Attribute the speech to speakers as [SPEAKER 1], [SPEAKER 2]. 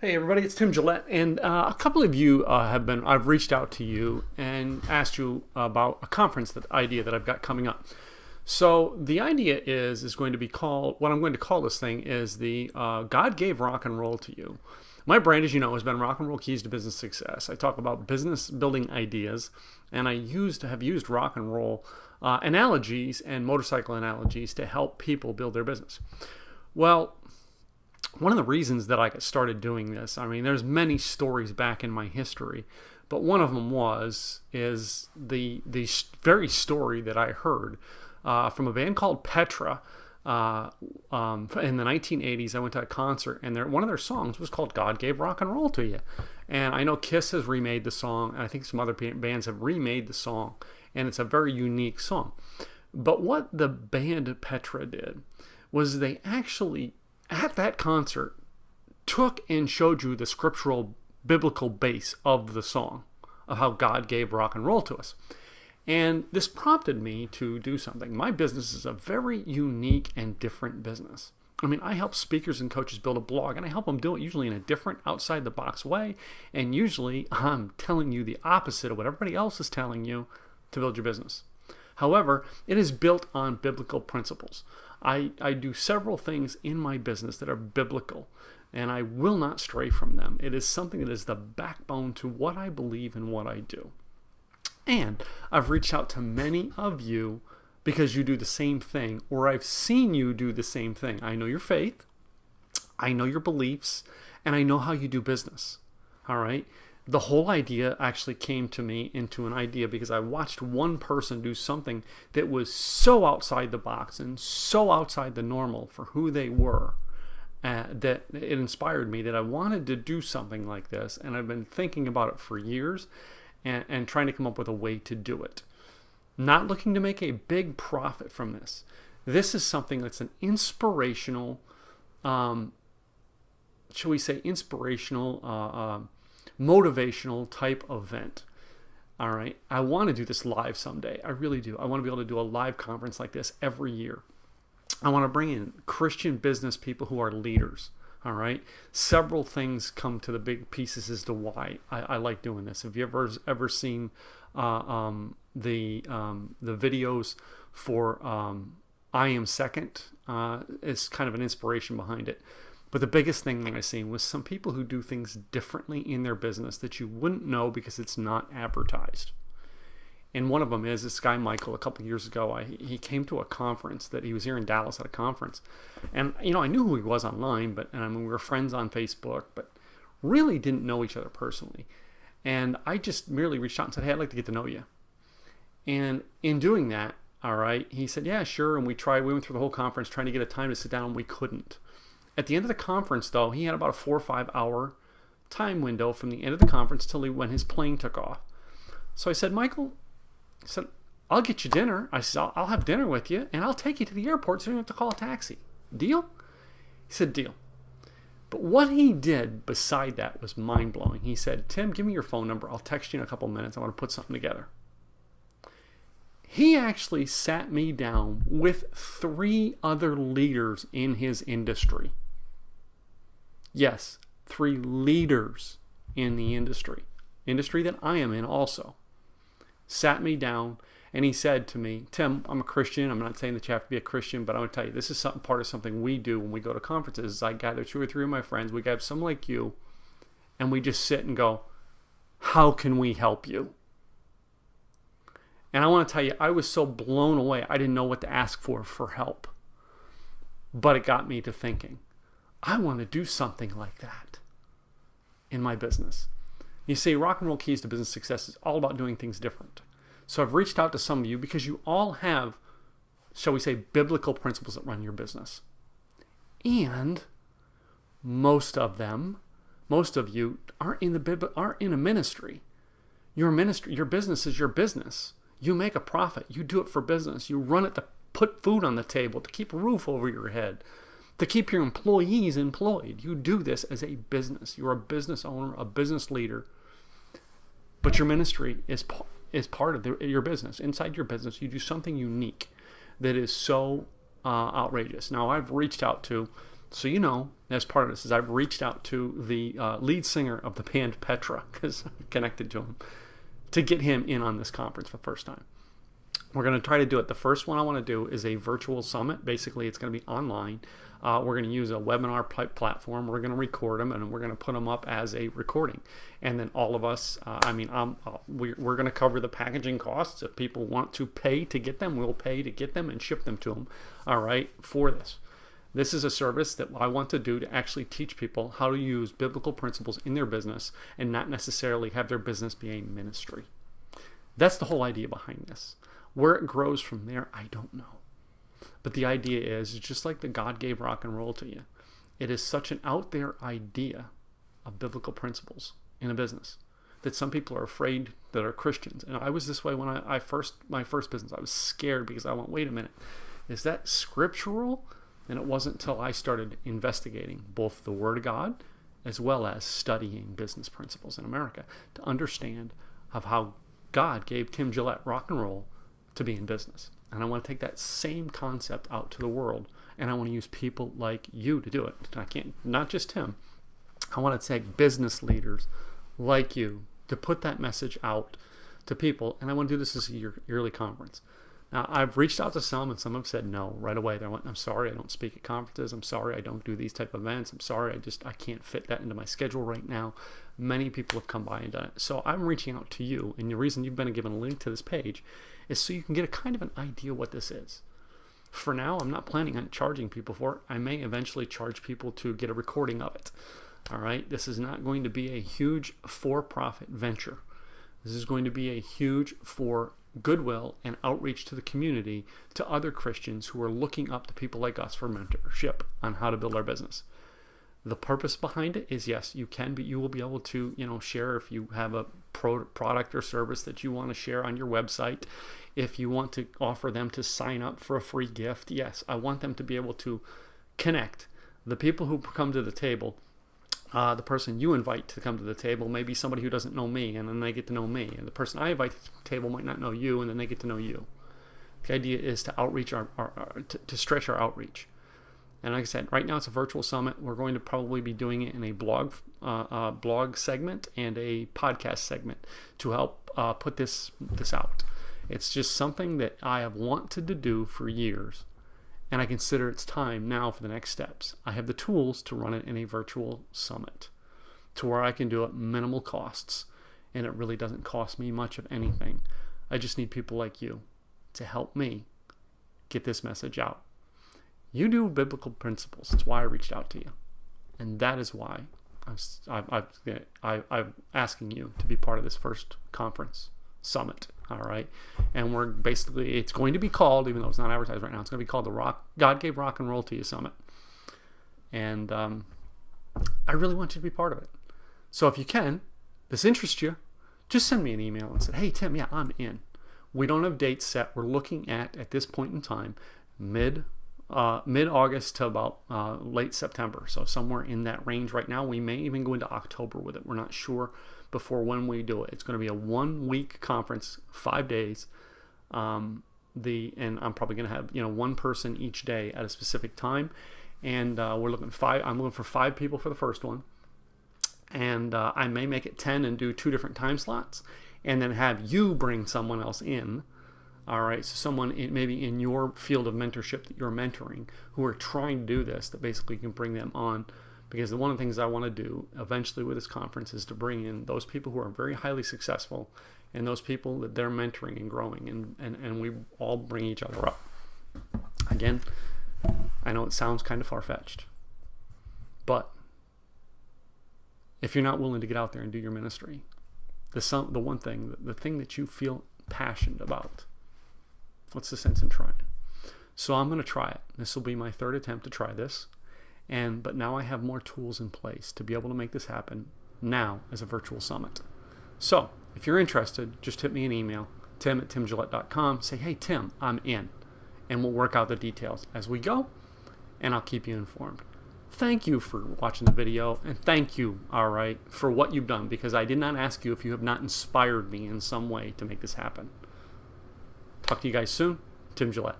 [SPEAKER 1] Hey everybody, it's Tim Gillette, and a couple of you I've reached out to you and asked you about a conference idea that I've got coming up. So the idea is going to be called, what I'm going to call this thing is the God Gave Rock and Roll to You. My brand, as you know, has been Rock and Roll Keys to Business Success. I talk about business building ideas, and I have used rock and roll analogies and motorcycle analogies to help people build their business. Well, one of the reasons that I got started doing this, I mean, there's many stories back in my history, but one of them is the very story that I heard from a band called Petra. In the 1980s, I went to a concert, and one of their songs was called "God Gave Rock and Roll to You." And I know Kiss has remade the song, and I think some other bands have remade the song, and it's a very unique song. But what the band Petra did was they actually, at that concert, took and showed you the scriptural biblical base of the song, of how God gave rock and roll to us. And this prompted me to do something. My business is a very unique and different business. I mean, I help speakers and coaches build a blog, and I help them do it usually in a different, outside-the-box way. And usually, I'm telling you the opposite of what everybody else is telling you to build your business. However, it is built on biblical principles. I do several things in my business that are biblical, and I will not stray from them. It is something that is the backbone to what I believe and what I do. And I've reached out to many of you because you do the same thing, or I've seen you do the same thing. I know your faith, I know your beliefs, and I know how you do business. All right? The whole idea actually came to me into an idea because I watched one person do something that was so outside the box and so outside the normal for who they were that it inspired me that I wanted to do something like this, and I've been thinking about it for years and trying to come up with a way to do it. Not looking to make a big profit from this. This is something that's an inspirational, shall we say, motivational type event. All right. I want to do this live someday. I really do. I want to be able to do a live conference like this every year. I want to bring in Christian business people who are leaders. All right. Several things come to the big pieces as to why I like doing this. Have you ever seen the videos for I Am Second? It's kind of an inspiration behind it. But the biggest thing that I seen was some people who do things differently in their business that you wouldn't know because it's not advertised. And one of them is this guy, Michael, a couple of years ago. He came to a conference that he was here in Dallas at a conference. And, I knew who he was online, we were friends on Facebook, but really didn't know each other personally. And I just merely reached out and said, hey, I'd like to get to know you. And in doing that, all right, he said, yeah, sure. And we went through the whole conference trying to get a time to sit down, and we couldn't. At the end of the conference, though, he had about a 4 or 5 hour time window from the end of the conference till when his plane took off. So I said, Michael, I'll get you dinner. I said, I'll have dinner with you, and I'll take you to the airport so you don't have to call a taxi. Deal? He said, deal. But what he did beside that was mind-blowing. He said, Tim, give me your phone number. I'll text you in a couple minutes. I want to put something together. He actually sat me down with 3 other leaders in his industry. Yes, 3 leaders in the industry that I am in also. Sat me down, and he said to me, Tim, I'm a Christian. I'm not saying that you have to be a Christian, but I'm going to tell you, this is part of something we do when we go to conferences. Is I gather 2 or 3 of my friends, we gather some like you, and we just sit and go, how can we help you? And I want to tell you, I was so blown away, I didn't know what to ask for help. But it got me to thinking, I want to do something like that in my business. You see, Rock and Roll Keys to Business Success is all about doing things different. So I've reached out to some of you because you all have, shall we say, biblical principles that run your business. And most of you aren't in a ministry. Your business is your business. You make a profit. You do it for business. You run it to put food on the table, to keep a roof over your head, to keep your employees employed. You do this as a business. You're a business owner, a business leader. But your ministry is part of your business. Inside your business, you do something unique that is so outrageous. Now, I've reached out to So, you know, as part of this is I've reached out to the lead singer of the band Petra, because I'm connected to him, to get him in on this conference for the first time. We're going to try to do it. The first one I want to do is a virtual summit. Basically, it's going to be online. We're going to use a webinar platform. We're going to record them, and we're going to put them up as a recording. And then all of us, we're going to cover the packaging costs. If people want to pay to get them, we'll pay to get them and ship them to them, all right, for this. This is a service that I want to do to actually teach people how to use biblical principles in their business and not necessarily have their business be a ministry. That's the whole idea behind this. Where it grows from there, I don't know. But the idea is, it's just like the God gave rock and roll to you. It is such an out there idea of biblical principles in a business that some people are afraid that are Christians. And I was this way when my first business. I was scared because I went, wait a minute, is that scriptural? And it wasn't until I started investigating both the Word of God as well as studying business principles in America to understand of how God gave Tim Gillette rock and roll to be in business. And I want to take that same concept out to the world, and I want to use people like you to do it. I can't, not just him. I want to take business leaders like you to put that message out to people, and I want to do this as a yearly conference. Now, I've reached out to some, and some have said no right away. They went, I'm sorry, I don't speak at conferences. I'm sorry, I don't do these type of events. I'm sorry, I can't fit that into my schedule right now. Many people have come by and done it. So I'm reaching out to you, and the reason you've been given a link to this page is so you can get a kind of an idea what this is. For now, I'm not planning on charging people for it. I may eventually charge people to get a recording of it. All right, this is not going to be a huge for-profit venture. This is going to be a huge for goodwill and outreach to the community, to other Christians who are looking up to people like us for mentorship on how to build our business. The purpose behind it is, yes, you will be able to, share if you have a product or service that you want to share on your website. If you want to offer them to sign up for a free gift, yes, I want them to be able to connect. The people who come to the table, the person you invite to come to the table may be somebody who doesn't know me, and then they get to know me. And the person I invite to the table might not know you, and then they get to know you. The idea is to outreach to stretch our outreach. And like I said, right now it's a virtual summit. We're going to probably be doing it in a blog segment and a podcast segment to help put this out. It's just something that I have wanted to do for years, and I consider it's time now for the next steps. I have the tools to run it in a virtual summit to where I can do it minimal costs, and it really doesn't cost me much of anything. I just need people like you to help me get this message out. You do biblical principles. That's why I reached out to you. And that is why I'm asking you to be part of this first conference summit. All right. And it's going to be called, even though it's not advertised right now, it's going to be called the God Gave Rock and Roll to You Summit. And I really want you to be part of it. So if you can, this interests you, just send me an email and say, hey, Tim, yeah, I'm in. We don't have dates set. We're looking at this point in time, mid-August to about late September. So somewhere in that range right now. We may even go into October with it. We're not sure before when we do it. It's going to be a 1-week conference, 5 days. And I'm probably going to have one person each day at a specific time. And I'm looking for 5 people for the first one. And I may make it 10 and do 2 different time slots, and then have you bring someone else in. All right, so someone maybe in your field of mentorship that you're mentoring who are trying to do this, that basically can bring them on. Because one of the things I want to do eventually with this conference is to bring in those people who are very highly successful and those people that they're mentoring and growing, and we all bring each other up. Again, I know it sounds kind of far-fetched, but if you're not willing to get out there and do your ministry, the thing that you feel passionate about, what's the sense in trying? So I'm going to try it. This will be my 3rd attempt to try this. But now I have more tools in place to be able to make this happen now as a virtual summit. So if you're interested, just hit me an email, tim@timgillette.com. Say, hey, Tim, I'm in. And we'll work out the details as we go, and I'll keep you informed. Thank you for watching the video, and thank you, all right, for what you've done, because I did not ask you if you have not inspired me in some way to make this happen. Talk to you guys soon. Tim Gillette.